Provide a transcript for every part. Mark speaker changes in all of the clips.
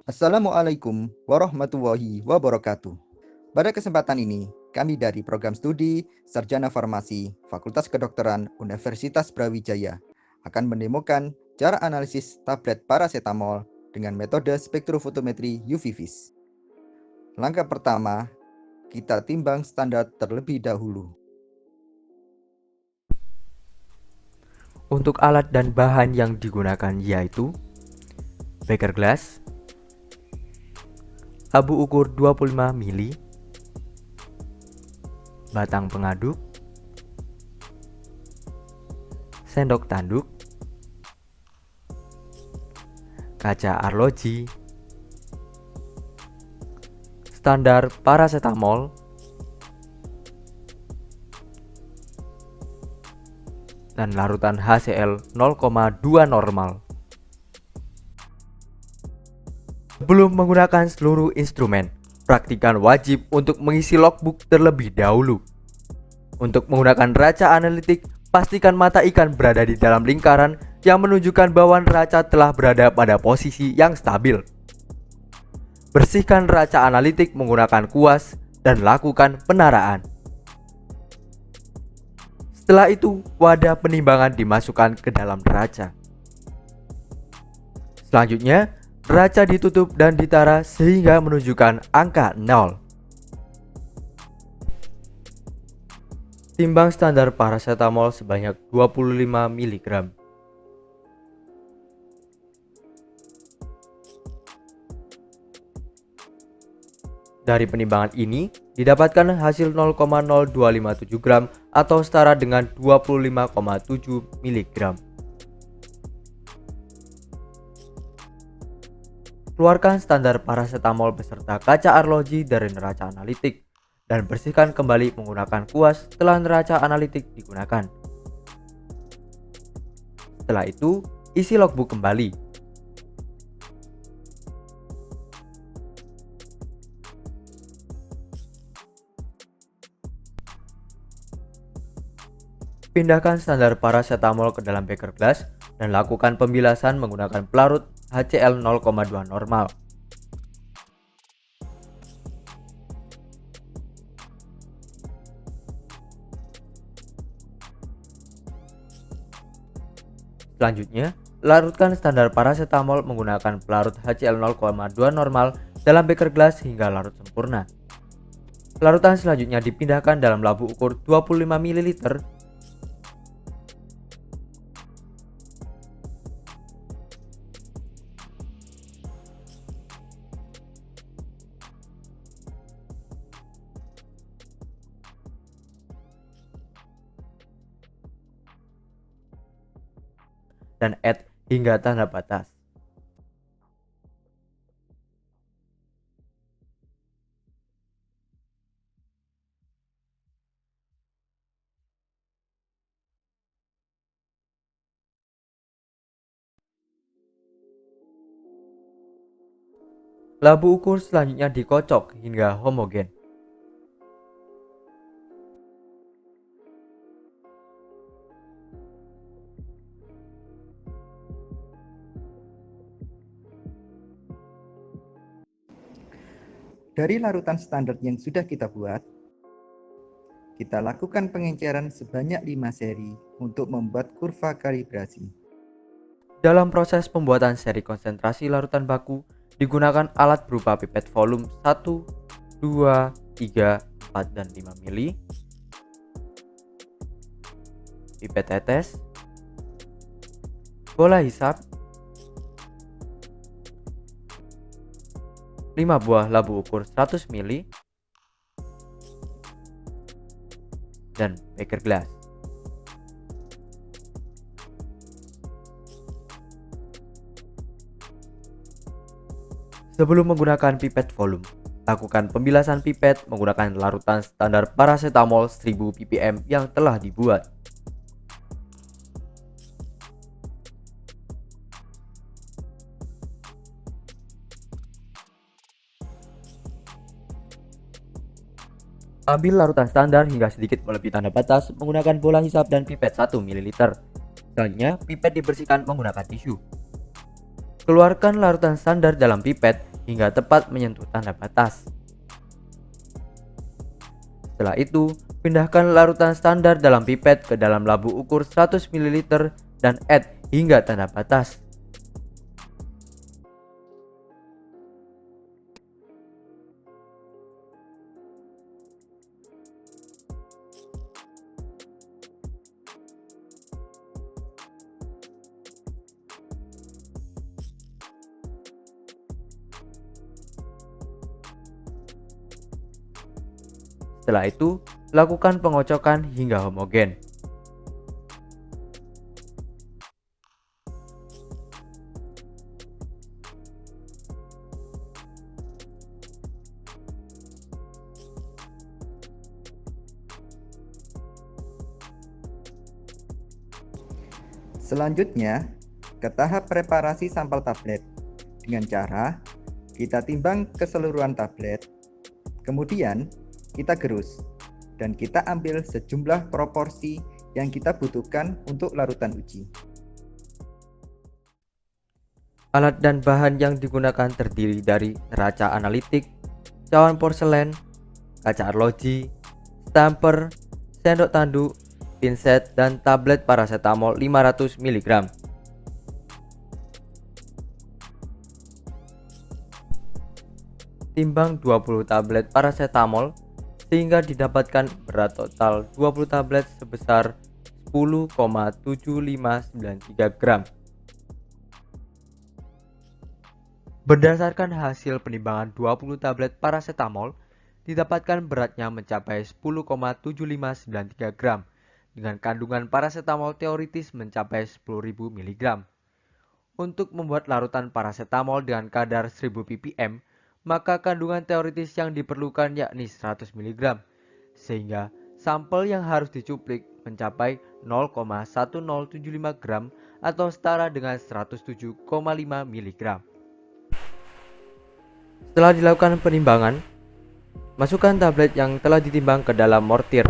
Speaker 1: Assalamualaikum warahmatullahi wabarakatuh. Pada kesempatan ini, kami dari Program Studi Sarjana Farmasi Fakultas Kedokteran Universitas Brawijaya akan mendemokan cara analisis tablet paracetamol dengan metode spektrofotometri UV-Vis. Langkah pertama, kita timbang standar terlebih dahulu.
Speaker 2: Untuk alat dan bahan yang digunakan yaitu beker glass, abu ukur 25 mili, batang pengaduk, sendok tanduk, kaca arloji, standar paracetamol, dan larutan HCl 0,2 normal. Sebelum menggunakan seluruh instrumen, praktikan wajib untuk mengisi logbook terlebih dahulu. Untuk menggunakan neraca analitik, pastikan mata ikan berada di dalam lingkaran yang menunjukkan bahwa neraca telah berada pada posisi yang stabil. Bersihkan neraca analitik menggunakan kuas dan lakukan penaraan. Setelah itu, wadah penimbangan dimasukkan ke dalam neraca. Selanjutnya, neraca ditutup dan ditara sehingga menunjukkan angka 0. Timbang standar paracetamol sebanyak 25 mg. Dari penimbangan ini, didapatkan hasil 0,0257 gram atau setara dengan 25,7 mg. Keluarkan standar paracetamol beserta kaca arloji dari neraca analitik dan bersihkan kembali menggunakan kuas setelah neraca analitik digunakan. Setelah itu, isi logbook kembali. Pindahkan standar paracetamol ke dalam beker glass dan lakukan pembilasan menggunakan pelarut HCl 0,2 normal. Selanjutnya, larutkan standar paracetamol menggunakan pelarut HCl 0,2 normal dalam beker glass hingga larut sempurna. Larutan selanjutnya dipindahkan dalam labu ukur 25 ml dan add hingga tanda batas. Labu ukur selanjutnya dikocok hingga homogen.
Speaker 1: Dari larutan standar yang sudah kita buat, kita lakukan pengenceran sebanyak 5 seri untuk membuat kurva kalibrasi.
Speaker 2: Dalam proses pembuatan seri konsentrasi larutan baku, digunakan alat berupa pipet volume 1, 2, 3, 4, dan 5 mili, pipet tetes, bola hisap, 5 buah labu ukur 100 mili, dan beker glass. Sebelum menggunakan pipet volume, lakukan pembilasan pipet menggunakan larutan standar paracetamol 1000 ppm yang telah dibuat. Ambil larutan standar hingga sedikit melebihi tanda batas menggunakan bola hisap dan pipet 1 ml. Selanjutnya, pipet dibersihkan menggunakan tisu. Keluarkan larutan standar dalam pipet hingga tepat menyentuh tanda batas. Setelah itu, pindahkan larutan standar dalam pipet ke dalam labu ukur 100 ml dan add hingga tanda batas. Setelah itu, lakukan pengocokan hingga homogen.
Speaker 1: Selanjutnya, ke tahap preparasi sampel tablet dengan cara kita timbang keseluruhan tablet, kemudian kita gerus dan kita ambil sejumlah proporsi yang kita butuhkan untuk larutan uji.
Speaker 2: Alat dan bahan yang digunakan terdiri dari neraca analitik, cawan porselen, kaca arloji, stamper, sendok tanduk, pinset, dan tablet paracetamol 500 mg. Timbang 20 tablet paracetamol sehingga didapatkan berat total 20 tablet sebesar 10,7593 gram. Berdasarkan hasil penimbangan 20 tablet paracetamol, didapatkan beratnya mencapai 10,7593 gram dengan kandungan paracetamol teoritis mencapai 10.000 mg. Untuk membuat larutan paracetamol dengan kadar 1000 ppm, maka kandungan teoritis yang diperlukan yakni 100 mg, sehingga sampel yang harus dicuplik mencapai 0,1075 gram atau setara dengan 107,5 mg. Setelah dilakukan penimbangan, masukkan tablet yang telah ditimbang ke dalam mortir.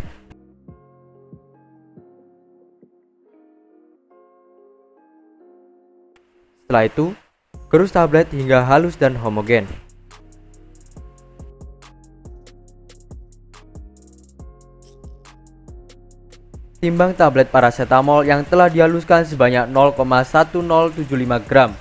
Speaker 2: Setelah itu, gerus tablet hingga halus dan homogen. Timbang tablet paracetamol yang telah dihaluskan sebanyak 0,1075 gram.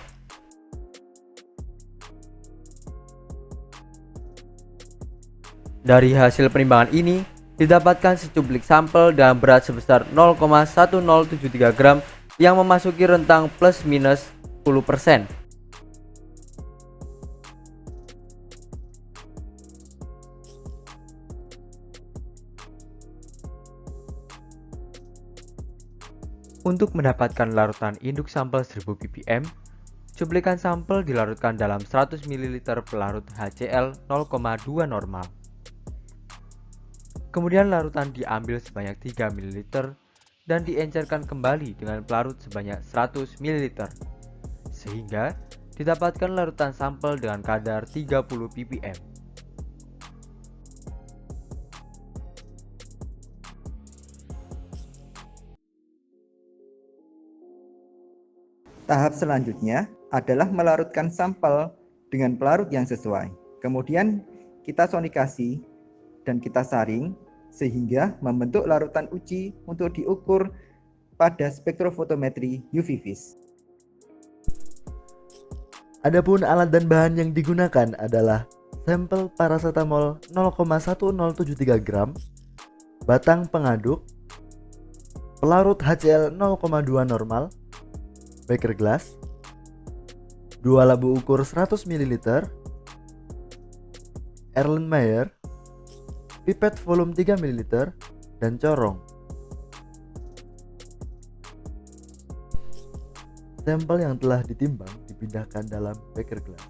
Speaker 2: Dari hasil penimbangan ini, didapatkan secuplik sampel dengan berat sebesar 0,1073 gram yang memasuki rentang plus minus 10%. Untuk mendapatkan larutan induk sampel 1000 ppm, cuplikan sampel dilarutkan dalam 100 ml pelarut HCl 0,2 normal. Kemudian larutan diambil sebanyak 3 ml dan diencerkan kembali dengan pelarut sebanyak 100 ml, sehingga didapatkan larutan sampel dengan kadar 30 ppm.
Speaker 1: Tahap selanjutnya adalah melarutkan sampel dengan pelarut yang sesuai. Kemudian kita sonikasi dan kita saring sehingga membentuk larutan uji untuk diukur pada spektrofotometri UV vis.
Speaker 3: Adapun alat dan bahan yang digunakan adalah sampel paracetamol 0,1073 gram, batang pengaduk, pelarut HCl 0,2 normal, beker gelas, 2 labu ukur 100 ml, Erlenmeyer, pipet volume 3 ml, dan corong. Sampel yang telah ditimbang dipindahkan dalam beker gelas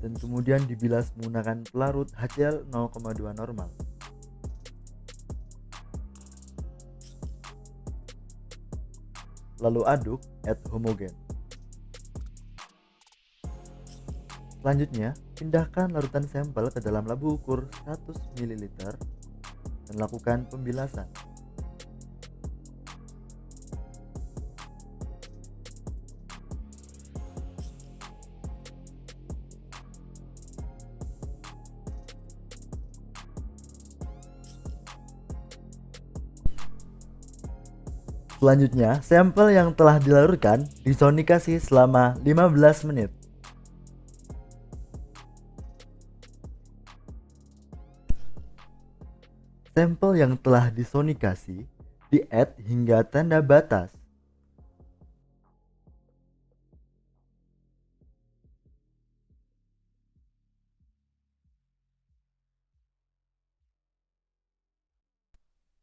Speaker 3: dan kemudian dibilas menggunakan pelarut HCl 0,2 normal. Lalu aduk add homogen. Selanjutnya, pindahkan larutan sampel ke dalam labu ukur 100 ml dan lakukan pembilasan. Selanjutnya, sampel yang telah dilarutkan disonikasi selama 15 menit. Sampel yang telah disonikasi di-add hingga tanda batas.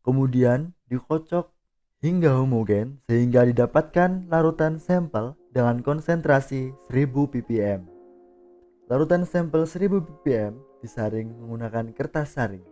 Speaker 3: Kemudian dikocok hingga homogen sehingga didapatkan larutan sampel dengan konsentrasi 1000 ppm. Larutan sampel 1000 ppm disaring menggunakan kertas saring.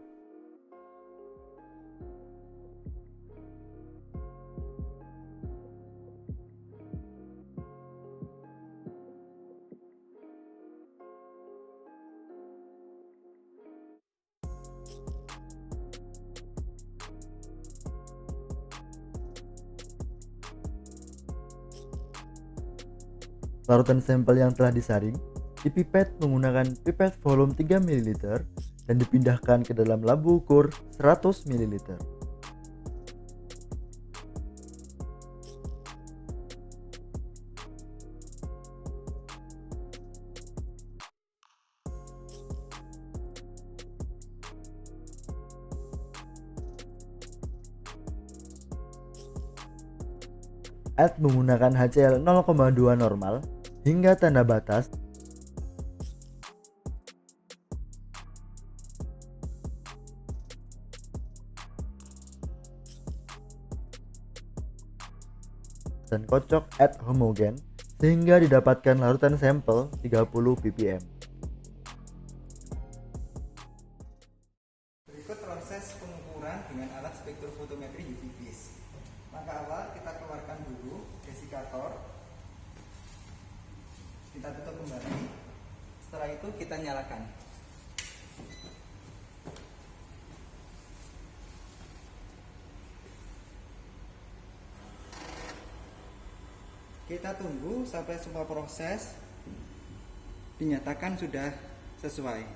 Speaker 3: Larutan sampel yang telah disaring dipipet menggunakan pipet volume 3 ml dan dipindahkan ke dalam lampu ukur 100 ml. Add menggunakan HCl 0,2 normal hingga tanda batas. Dan kocok add homogen sehingga didapatkan larutan sampel 30 ppm.
Speaker 1: Berikut proses pengukuran dengan alat spektrofotometri UV vis. Maka awal kita keluarkan dulu desikator, kita tutup kembali. Setelah itu kita nyalakan. Kita tunggu sampai semua proses dinyatakan sudah sesuai.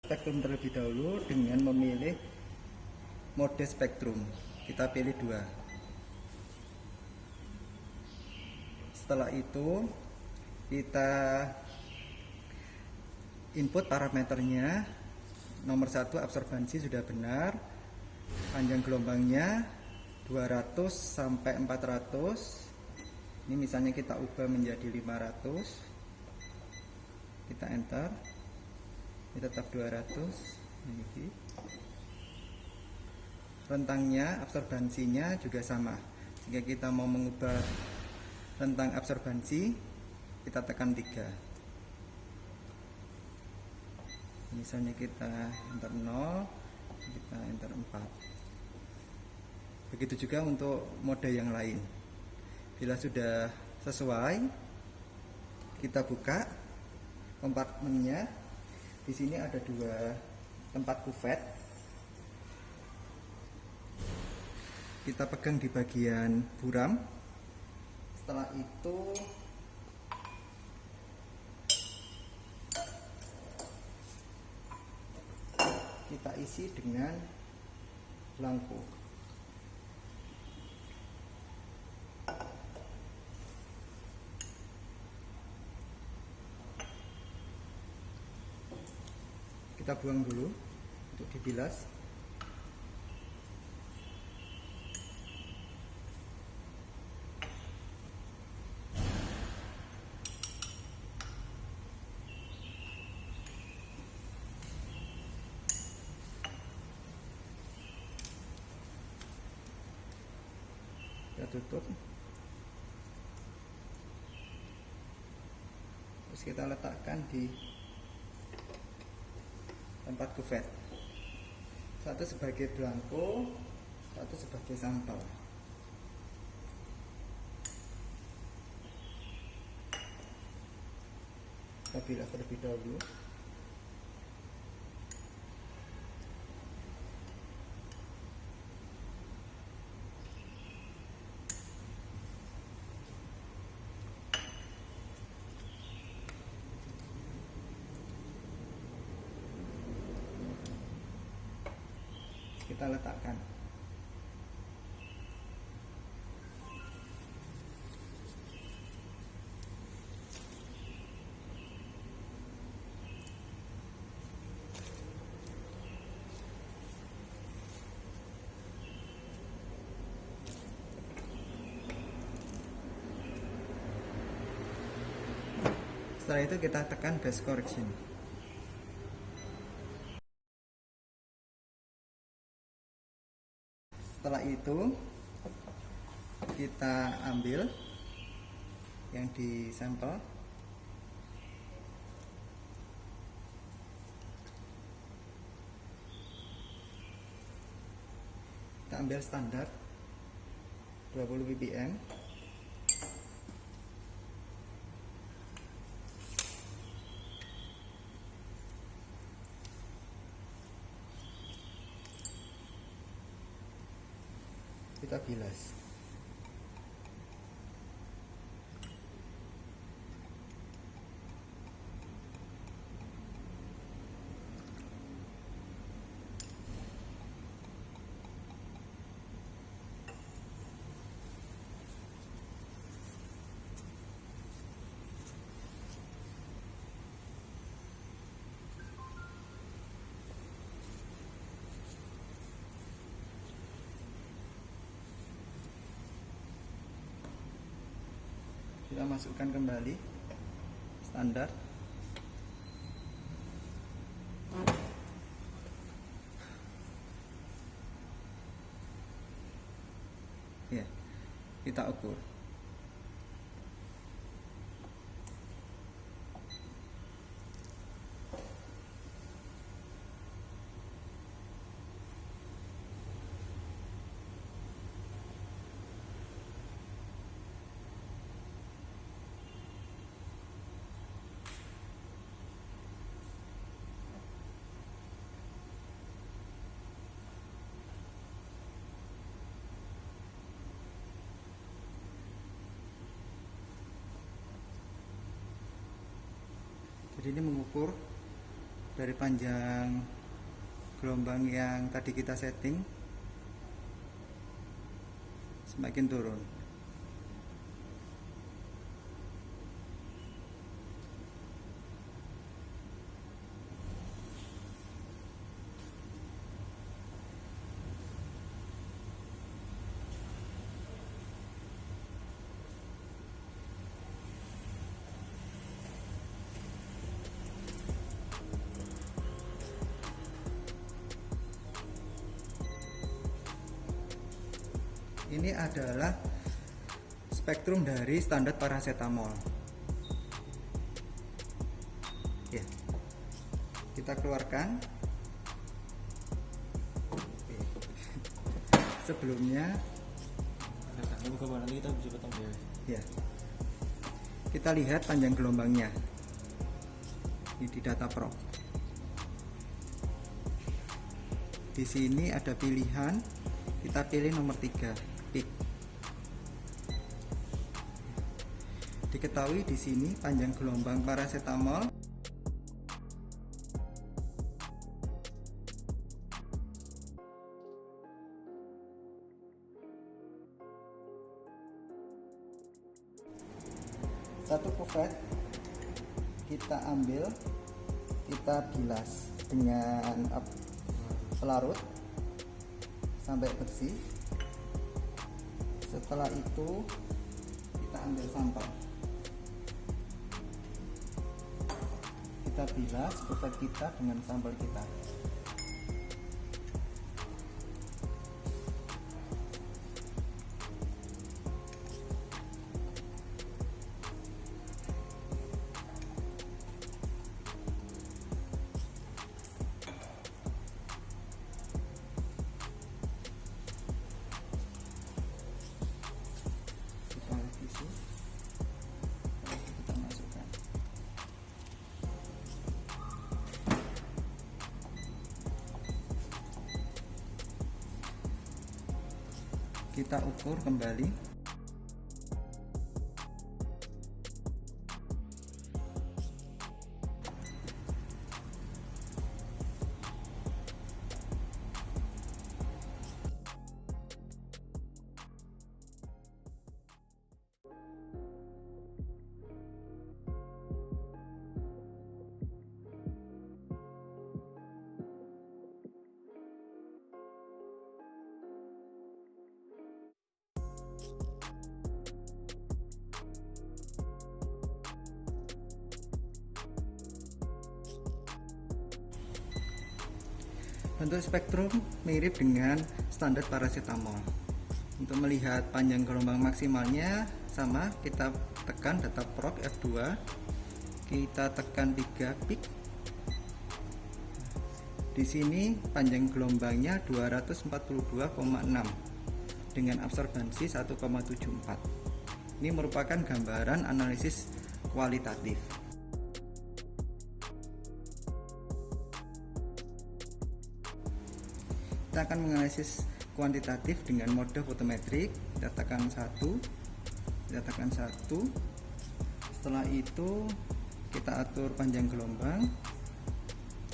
Speaker 1: Spektrum terlebih dahulu dengan memilih mode spektrum. Kita pilih 2. Setelah itu kita input parameternya. Nomor 1 absorbansi sudah benar, panjang gelombangnya 200 sampai 400. Ini misalnya kita ubah menjadi 500, kita enter, ini tetap 200. Ini rentangnya, absorbansinya juga sama. Jika kita mau mengubah rentang absorbansi, kita tekan 3. Misalnya kita enter 0, kita enter 4. Begitu juga untuk mode yang lain. Bila sudah sesuai, kita buka kompartemennya. Di sini ada 2 tempat kuvet. Kita pegang di bagian buram. Setelah itu kita isi dengan belangko. Kita buang dulu untuk dibilas. Kita tutup, terus kita letakkan di tempat kuvet, satu sebagai belangko, satu sebagai sampel. Kita bilas terlebih dahulu. kita letakkan. Setelah itu kita tekan base correction. Setelah itu kita ambil yang di sampel, kita ambil standar 20 ppm. Kita bilas. Kita masukkan kembali standar. Ya, kita ukur. Jadi ini mengukur dari panjang gelombang yang tadi kita setting semakin turun. Ini adalah spektrum dari standar paracetamol. Ya, kita keluarkan. Oke. Sebelumnya, ya, kita lihat panjang gelombangnya. Ini di data prop. Di sini ada pilihan, kita pilih nomor 3. Peak. Diketahui di sini panjang gelombang paracetamol satu kuvet kita ambil, kita bilas dengan pelarut sampai bersih. Setelah itu kita ambil sampel, kita bilas kuvet kita dengan sampel kita. Kita masukkan. Kita ukur kembali. Bentuk spektrum mirip dengan standar paracetamol. Untuk melihat panjang gelombang maksimalnya sama, kita tekan data prog F2, kita tekan 3 peak. Di sini panjang gelombangnya 242,6 dengan absorbansi 1,74. Ini merupakan gambaran analisis kualitatif. Kita akan menganalisis kuantitatif dengan mode fotometrik. Kita tekan 1. Setelah itu kita atur panjang gelombang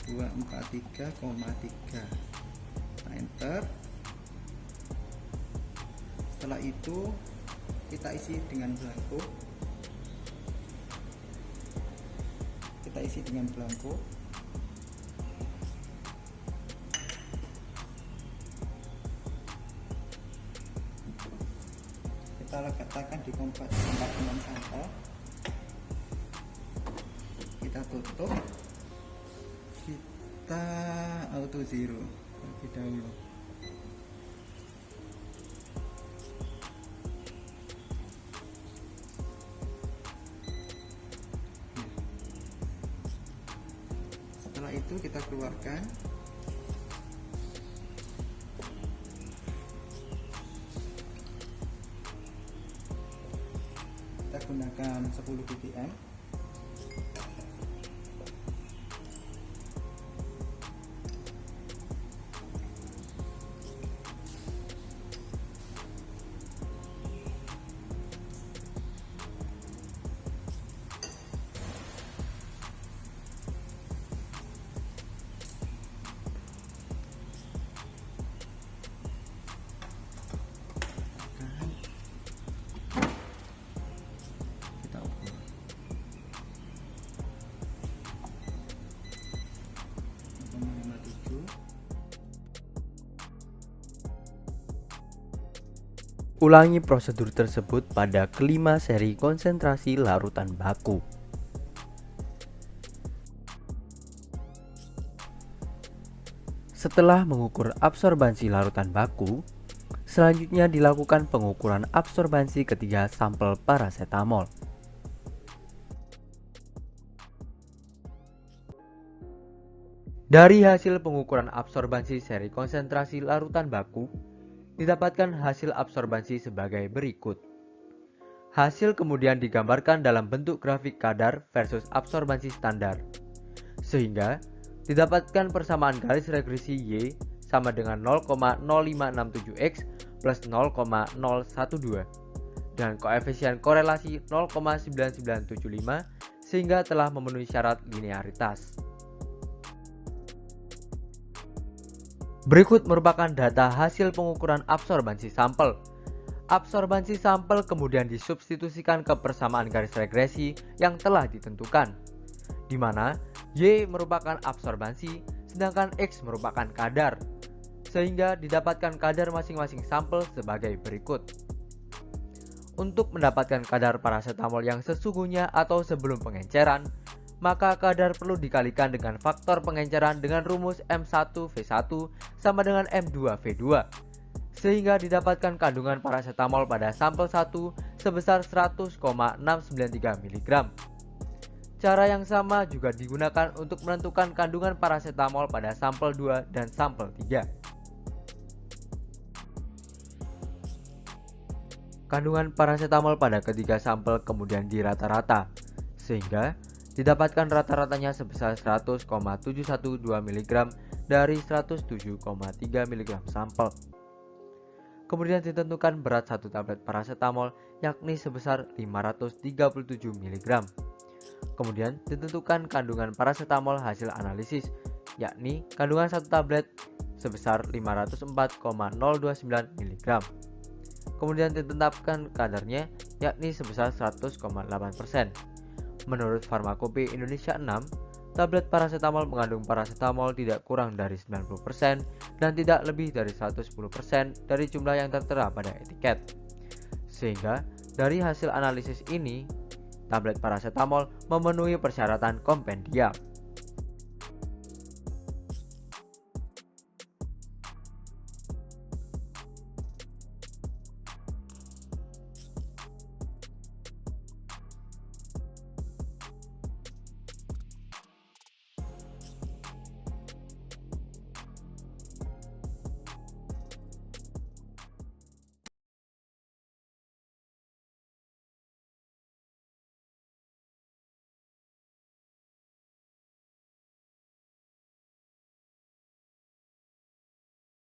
Speaker 1: 243,3. Kita enter. Setelah itu kita isi dengan belangko. Kita letakkan di kompartemen sampel. Kita tutup. Kita auto zero terlebih dahulu. Setelah itu kita keluarkan. Kita gunakan 10 ppm.
Speaker 2: Ulangi prosedur tersebut pada kelima seri konsentrasi larutan baku. Setelah mengukur absorbansi larutan baku, selanjutnya dilakukan pengukuran absorbansi ketiga sampel paracetamol. Dari hasil pengukuran absorbansi seri konsentrasi larutan baku, didapatkan hasil absorbansi sebagai berikut. Hasil kemudian digambarkan dalam bentuk grafik kadar versus absorbansi standar, sehingga didapatkan persamaan garis regresi Y sama dengan 0,0567X plus 0,012 dan koefisien korelasi 0,9975 sehingga telah memenuhi syarat linearitas. Berikut merupakan data hasil pengukuran absorbansi sampel. Absorbansi sampel kemudian disubstitusikan ke persamaan garis regresi yang telah ditentukan, di mana Y merupakan absorbansi, sedangkan X merupakan kadar, sehingga didapatkan kadar masing-masing sampel sebagai berikut. Untuk mendapatkan kadar paracetamol yang sesungguhnya atau sebelum pengenceran, maka kadar perlu dikalikan dengan faktor pengenceran dengan rumus M1V1 sama dengan M2V2, sehingga didapatkan kandungan paracetamol pada sampel 1 sebesar 100,693 mg. Cara yang sama juga digunakan untuk menentukan kandungan paracetamol pada sampel 2 dan sampel 3. Kandungan paracetamol pada ketiga sampel kemudian dirata-rata, sehingga didapatkan rata-ratanya sebesar 100,712 mg dari 107,3 mg sampel. Kemudian ditentukan berat satu tablet paracetamol yakni sebesar 537 mg. Kemudian ditentukan kandungan paracetamol hasil analisis yakni kandungan satu tablet sebesar 504,029 mg. Kemudian ditetapkan kadarnya yakni sebesar 100,8%. Menurut Farmakope Indonesia 6, tablet paracetamol mengandung paracetamol tidak kurang dari 90% dan tidak lebih dari 110% dari jumlah yang tertera pada etiket. Sehingga dari hasil analisis ini, tablet paracetamol memenuhi persyaratan kompendial.